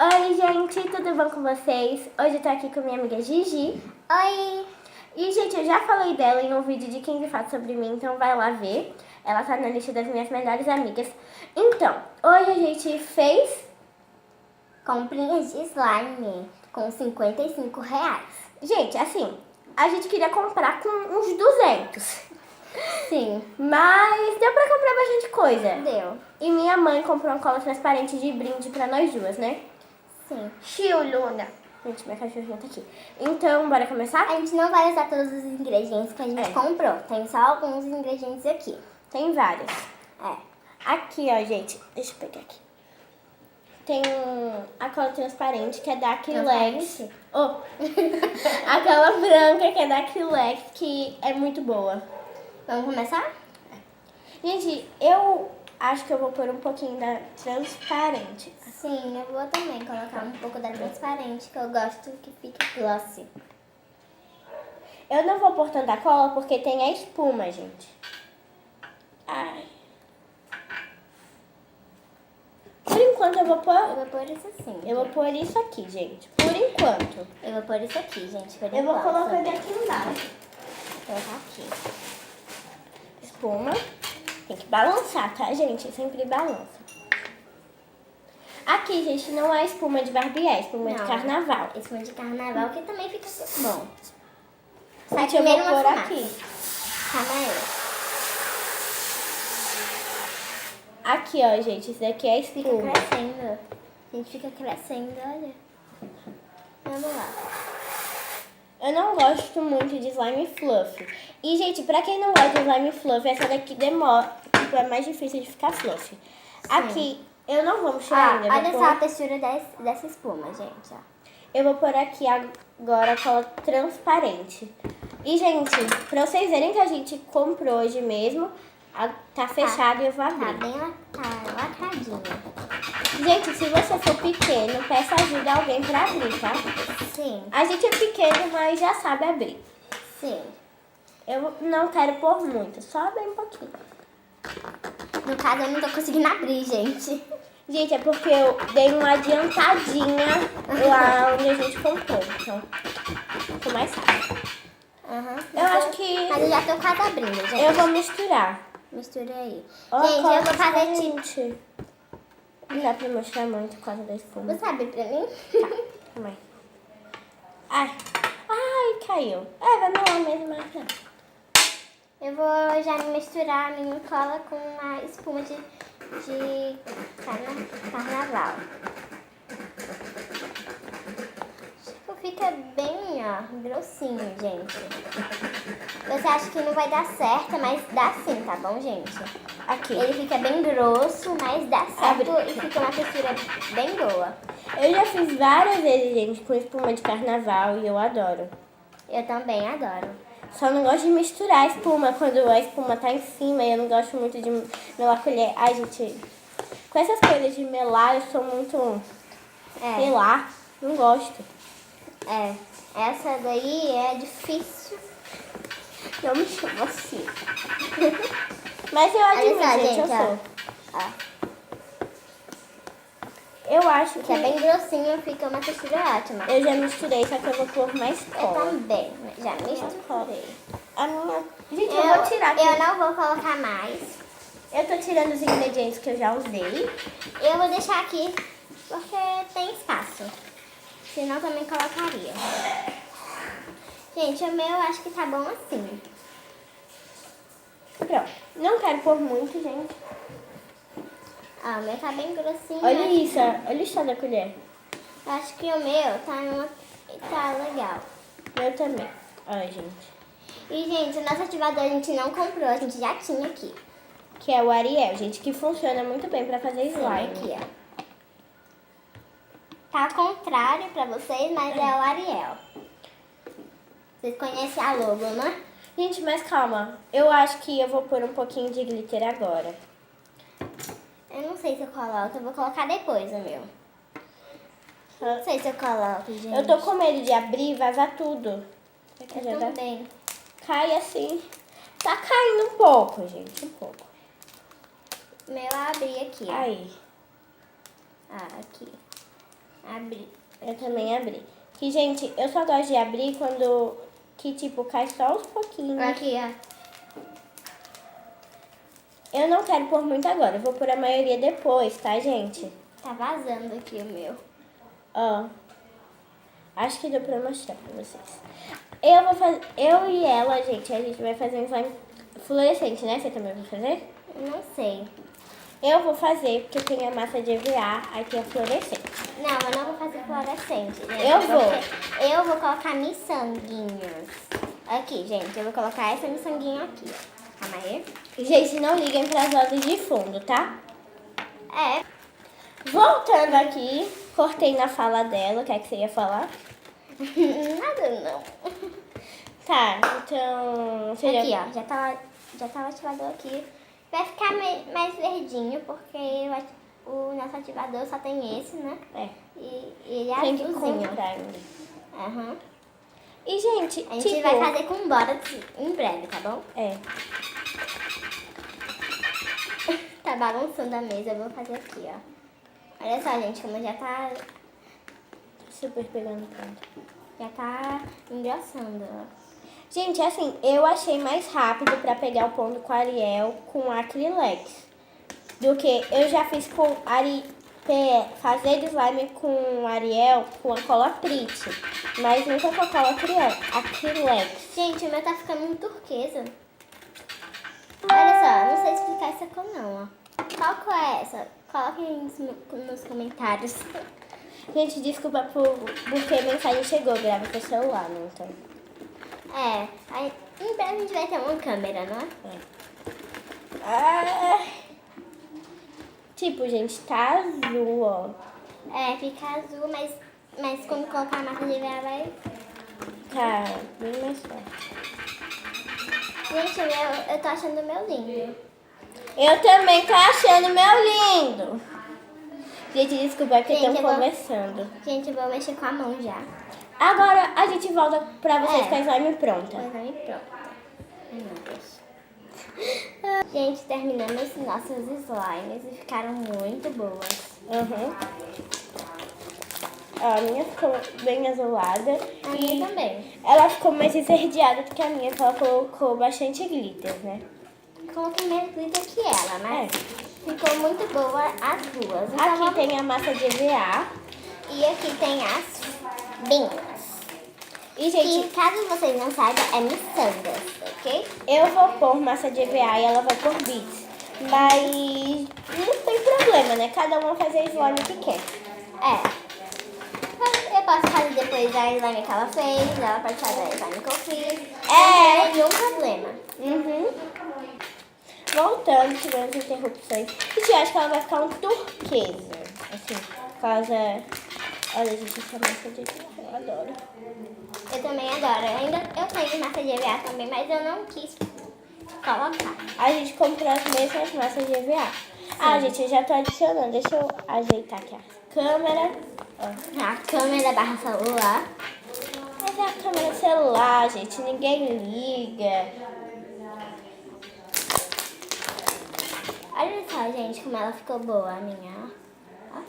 Oi, gente, tudo bom com vocês? Hoje eu tô aqui com minha amiga Gigi. Oi! E, gente, eu já falei dela em um vídeo de 15 fatos sobre mim, então vai lá ver. Ela tá na lista das minhas melhores amigas. Então, hoje a gente fez... Comprinhas de slime com R$ 55. Gente, assim, a gente queria comprar com uns 200. Sim, Mas deu pra comprar bastante coisa. deu. E minha mãe comprou uma cola transparente de brinde pra nós duas, né? Sim. Chiu, Luna. Gente, minha cachorrinha tá aqui. Então, bora começar? A gente não vai usar todos os ingredientes que a gente comprou. Tem só alguns ingredientes aqui. Tem vários. É. Aqui, ó, gente. Deixa eu pegar aqui. Tem a cola transparente, que é da Acrylex. Oh. A cola branca, que é da Acrylex, que é muito boa. Vamos começar? Gente, eu acho que eu vou pôr um pouquinho da transparente. Sim, eu vou também colocar um pouco da transparente, que eu gosto que fique glossy. Eu não vou pôr tanta cola porque tem a espuma, gente. Ai. Por enquanto eu vou pôr... Eu vou pôr isso assim. Eu vou pôr isso aqui, gente. Por enquanto. Eu vou pôr isso aqui, gente. Eu vou colocar aqui embaixo. Vou colocar aqui. Espuma. Tem que balançar, tá, gente? Sempre balança. Aqui, gente, não é espuma de Barbie, é espuma de carnaval. Espuma de carnaval que também fica bom. Gente, eu vou pôr aqui. Calma aí. Aqui, ó, gente. Isso daqui é Fica espuma. crescendo. A gente fica crescendo, olha. Vamos lá. Eu não gosto muito de slime fluff. E, gente, pra quem não gosta de slime fluff, essa daqui demora. Tipo, é mais difícil de ficar fluff. Aqui, eu não vou misturar ainda. Olha só a textura dessa espuma, gente, ó. Eu vou pôr aqui agora a cola transparente. E, gente, pra vocês verem que a gente comprou hoje mesmo, tá fechado e eu vou abrir. Tá bem lacradinho. Gente, se você for pequeno, peça ajuda a alguém pra abrir, tá? Sim. A gente é pequeno, mas já sabe abrir. Sim. Eu não quero pôr muito, só bem um pouquinho. No caso, eu não tô conseguindo abrir, gente. Gente, é porque eu dei uma adiantadinha lá onde a gente comprou, então ficou mais fácil. Eu acho que... Mas eu já tô quase abrindo, gente. Eu vou misturar. Mistura aí. Ó, gente, eu vou fazer tipo... tipo... Não dá pra mostrar muito por causa da espuma. Você abre pra mim? Tá, calma aí. Ai, caiu. Vai lá mesmo, mas não. Eu vou já misturar a minha cola com a espuma de carnaval. Tipo, fica bem, ó, grossinho, gente. Você acha que não vai dar certo, mas dá sim, tá bom, gente? Aqui. Ele fica bem grosso, mas dá certo e fica uma textura bem boa. Eu já fiz várias vezes, gente, com espuma de carnaval e eu adoro. Eu também adoro. Só não gosto de misturar a espuma quando a espuma tá em cima e eu não gosto muito de melar colher. Ai, gente, com essas coisas de melar eu sou muito, sei lá, não gosto. Essa daí é difícil. Não me chama assim. Mas eu admito, gente, eu sou. Eu acho que é bem grossinho, fica uma textura ótima. Eu já misturei, só que eu vou pôr mais Eu cola. também, já misturei. A minha... Gente, eu vou tirar aqui. Eu não vou colocar mais. Eu tô tirando os ingredientes que eu já usei. Eu vou deixar aqui porque tem espaço. Senão também colocaria. Gente, o meu acho que tá bom assim. Pronto. Não quero pôr muito, gente. Ó, o meu tá bem grossinho. Olha isso, olha o chá da colher. Eu acho que o meu tá legal. Meu também. Olha, gente. E, gente, o nosso ativador a gente não comprou, a gente já tinha aqui. Que é o Ariel, gente, que funciona muito bem pra fazer slime. Aqui, ó. Tá ao contrário pra vocês, mas é o Ariel. Vocês conhecem a logo, né? Gente, mas calma. Eu acho que eu vou pôr um pouquinho de glitter agora. Eu não sei se eu coloco, eu vou colocar depois o meu. Não sei se eu coloco, gente. Eu tô com medo de abrir e vazar tudo. Eu também. Cai assim. Tá caindo um pouco, gente, um pouco. O meu eu abri aqui. Aí. Aqui. Abri. Eu também abri. Que, gente, eu só gosto de abrir quando... Que, tipo, cai só uns pouquinhos. Aqui, ó. Eu não quero pôr muito agora. Eu vou pôr a maioria depois, tá, gente? Tá vazando aqui o meu. Ó. Acho que deu pra mostrar pra vocês. Eu vou fazer... Eu e ela, gente, a gente vai fazer um slime fluorescente, né? Você também vai fazer? Não sei. Eu vou fazer, porque tem a massa de EVA, aí tem a fluorescente. Não, eu não vou fazer fluorescente, gente. Eu vou. Eu vou colocar miçanguinhos. Aqui, gente. Eu vou colocar essa miçanguinha aqui, ó. Calma aí. Gente, não liguem pras vozes de fundo, tá? É. Voltando aqui, cortei na fala dela. O que é que você ia falar? Nada, não. Tá, então... Você Aqui, já... ó. Já tá o ativador aqui. Vai ficar mais verdinho, porque o nosso ativador só tem esse, né? É. E ele é Tem que azulzinho. comprar ainda. Aham. E, gente, A gente tipo... vai fazer com bora em breve, tá bom? É. Tá balançando a mesa, eu vou fazer aqui, ó. Olha só, gente, como já tá Super pegando pronto. engrossando, ó. Gente, assim, eu achei mais rápido pra pegar o ponto com Ariel com Acrylex do que eu já fiz com fazer slime com Ariel com a cola Pretty, mas nunca com a cola Acrylex. Gente, o meu tá ficando muito turquesa. Olha só, não sei explicar essa cor não, ó. Qual cor é essa? Coloquem aí nos comentários. Gente, desculpa porque a mensagem chegou, grava seu celular, né? Então. É, aí em breve a gente vai ter uma câmera, não é? Ah, tipo, gente, tá azul, ó. É, fica azul, mas quando colocar a massa de EVA vai... Tá bem mais forte. Gente, eu tô achando o meu lindo. Eu também tô achando meu lindo. Gente, desculpa, é que Gente, estamos eu vou- conversando. Gente, eu vou mexer com a mão já. Agora a gente volta pra vocês É. com a slime pronta. Coisa aí pronta. Ai, meu Deus. Gente, terminamos nossas slimes e ficaram muito boas. Uhum. Ó, a minha ficou bem azulada. A minha também. Ela ficou mais esverdeada do que a minha, porque ela colocou bastante glitter, né? Coloquei mais glitter que ela, mas ficou muito boa as duas. Então, Aqui vamos- tem a massa de EVA. E aqui tem as binhas. E, gente, Que, caso vocês não saibam, é miçangas, ok? eu vou pôr massa de EVA e ela vai pôr bits. Mas não tem problema, né? Cada uma fazer a slime que quer. É. Eu posso fazer depois a slime que ela fez, ela pode fazer a slime que eu fiz. É. Não tem nenhum problema. Uhum. Voltando, tivemos interrupções. Gente, eu acho que ela vai ficar um turquesa. Assim, por causa... Olha, gente, essa massa de EVA, eu adoro. Eu também adoro. Eu tenho massa de EVA também, mas eu não quis colocar. A gente comprou as mesmas massas de EVA. Ah, gente, eu já tô adicionando. Deixa eu ajeitar aqui a câmera. Ó. A câmera barra celular. Mas é a câmera celular, gente. Ninguém liga. Olha só, gente, como ela ficou boa, a minha. Ó.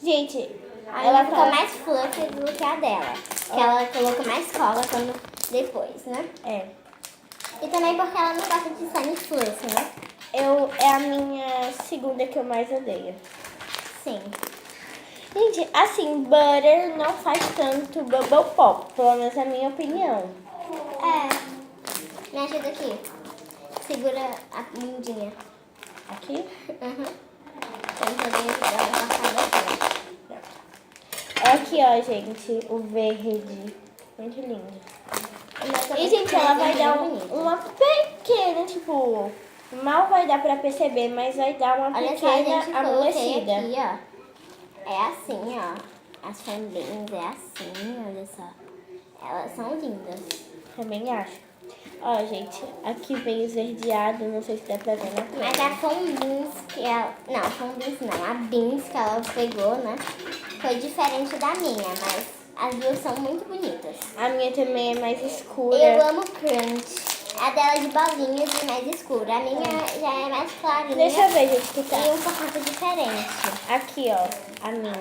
Gente, A ela minha ficou tá... mais fluffy do que a dela. Que ela colocou mais cola quando depois, né? É. E também porque ela não gosta de slime fluffy, né? É a minha segunda que eu mais odeio. Sim. Gente, assim, butter não faz tanto bubble pop. Pelo menos é a minha opinião. É. Me ajuda aqui. Segura a bundinha. Aqui. Uhum. Então, também ajudar a passar aqui. Aqui, ó, gente, o verde. Muito lindo. O meu também E, gente, fica ela vai bem dar bonito. uma pequena, tipo... Mal vai dar pra perceber, mas vai dar uma Olha só, pequena gente, coloquei amolecida. aqui, ó. É assim, ó. As fanbeans é assim, olha só. Elas são lindas. Também acho. Ó, gente, aqui vem esverdeado, não sei se dá pra ver na Mas câmera. a fanbeans que ela... Não, fanbeans não. A beans que ela pegou, né? Foi diferente da minha, mas as duas são muito bonitas. A minha também é mais escura. Eu amo crunch. A dela é de bolinhas e mais escura. A minha já é mais clarinha. Deixa eu ver, gente, que tá. E um pouquinho diferente. Aqui, ó, a minha.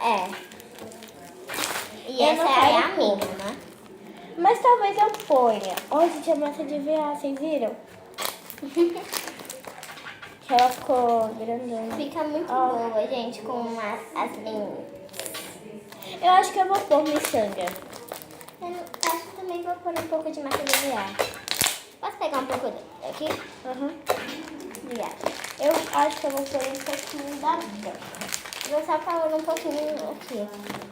É. E eu essa não é a quero pôr. minha, né? Mas talvez eu ponha. Olha, gente, a massa de EVA, vocês viram? Que ela ficou grandona. Fica muito Ó. boa, gente, com as linhas. Eu acho que eu vou pôr miçanga. Eu acho que também vou pôr um pouco de massa de EVA. Posso pegar um pouco aqui? Uhum. Obrigada. Eu acho que eu vou pôr um pouquinho da branca. Vou só pôr um pouquinho aqui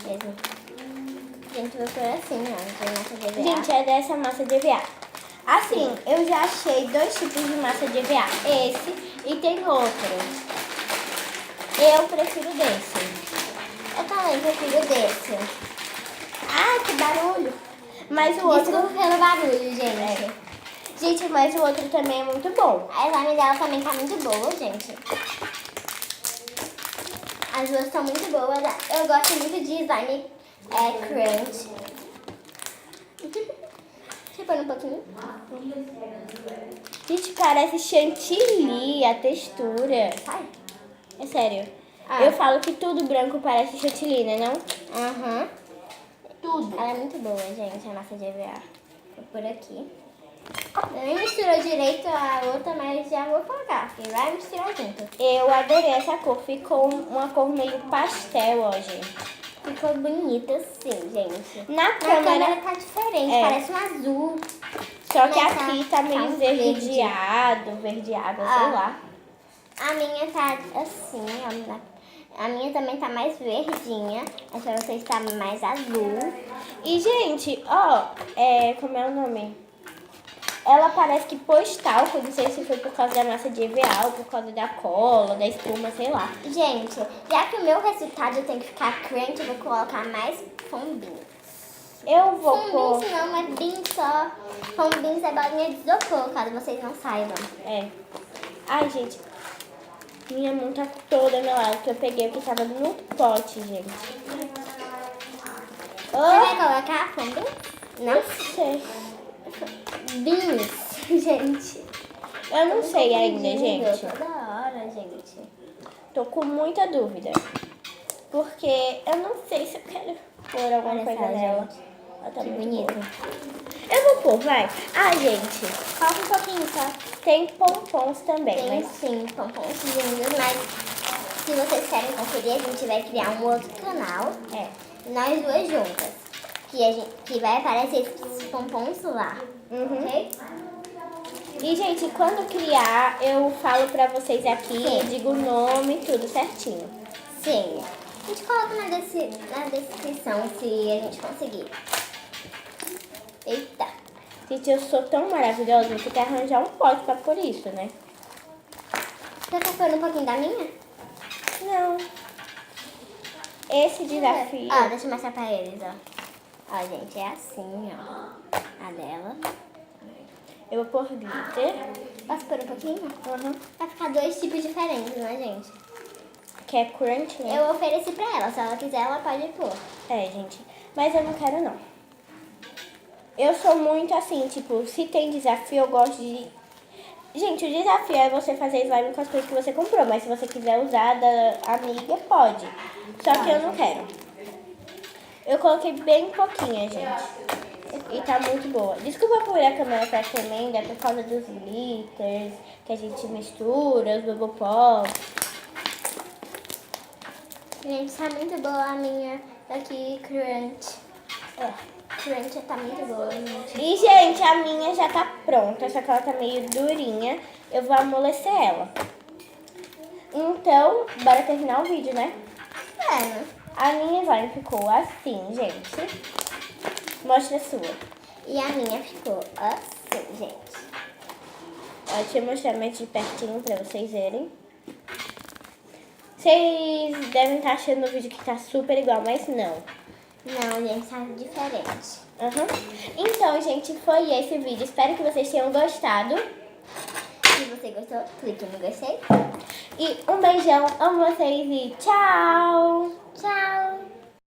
mesmo. Gente, vou pôr assim, ó, de massa de EVA. Gente, é dessa massa de EVA. Assim, eu já achei 2 tipos de massa de EVA. Esse e tem outro. Eu prefiro desse. Eu também prefiro desse. Ah, que barulho. Mas o outro... Desculpa pelo barulho, gente. Gente, mas o outro também é muito bom. A slime dela também tá muito boa, gente. As duas são muito boas. Eu gosto muito de slime crunch. Deixa eu pôr um pouquinho. Gente, parece chantilly a textura. Sai. É sério. Ah. Eu falo que tudo branco parece chantilly, né não? Aham. Tudo. Ela é muito boa, gente, a massa de EVA. Vou por aqui. Eu nem misturou direito a outra, mas já vou colocar, porque vai misturar junto. Eu adorei essa cor. Ficou uma cor meio pastel hoje. Ficou bonita sim, gente. Na Na câmera câmera, tá diferente, É. parece um azul. só que Nessa aqui tá meio um verdeado, verdeado, sei lá. A minha tá assim, ó. A minha também tá mais verdinha. Essa pra vocês tá mais azul. E, gente, ó, como é o nome? Ela parece que pôs talco, não sei se foi por causa da massa de EVA ou por causa da cola, da espuma, sei lá. Gente, já que o meu resultado tem que ficar crunch, eu vou colocar mais fombinho. Eu vou pôr... Fombinho não é bem só. Fombinho é bolinha de isopor, caso vocês não saibam. É. Ai, gente, minha mão tá toda melada, porque eu peguei o que tava no pote, gente. Você Oh, vai colocar fombinho? Não? sei. Beans, gente. Eu não sei ainda, Confundindo gente. Toda hora, gente. Tô com muita dúvida. Porque eu não sei se eu quero pôr alguma Olha coisa só, nela. gente. Ela tá Que muito bonito. boa. Eu vou pôr, vai. Ah, gente, Coloca um pouquinho só. tem pompons também, Tem mas... sim, pompons lindos, mas se vocês querem conferir, a gente vai criar um outro canal. É. Nós duas juntas. Que vai aparecer esses pompons lá. Uhum. Ok? E, gente, quando criar, eu falo pra vocês aqui, Sim. digo o nome, tudo certinho. Sim. A gente coloca na descrição se a gente conseguir. Eita. Gente, eu sou tão maravilhosa, eu tenho que arranjar um pote pra pôr isso, né? Você tá pôr um pouquinho da minha? Não. Esse desafio... Ó, deixa eu mostrar pra eles, ó. Ó, gente, é assim, ó. A dela. Eu vou pôr glitter, Posso pôr um pouquinho? uhum, Vai ficar 2 tipos diferentes, né, gente? que é crunch, né? Eu ofereci pra ela. Se ela quiser, ela pode pôr. É, gente, mas eu não quero, não. Eu sou muito assim, tipo, se tem desafio, eu gosto de... Gente, o desafio é você fazer slime com as coisas que você comprou, mas se você quiser usar da amiga, pode. Só que eu não quero. Eu coloquei bem pouquinha, gente. E tá muito boa. Desculpa por a câmera tá tremenda, é por causa dos glitters que a gente mistura, os bubble pop. Gente, tá muito boa a minha daqui, crunch. É. Crunch tá muito boa, gente. E, gente, a minha já tá pronta, só que ela tá meio durinha. Eu vou amolecer ela. Então, bora terminar o vídeo, né? É, né? A minha slime ficou assim, gente. Mostra a sua. E a minha ficou assim, gente. Ó, deixa eu mostrar mais de pertinho pra vocês verem. Vocês devem estar achando no vídeo que tá super igual, mas não. Não, gente, tá diferente. Uhum. Então, gente, foi esse vídeo. Espero que vocês tenham gostado. Se você gostou, clique no gostei. E um beijão, amo vocês e tchau! Tchau!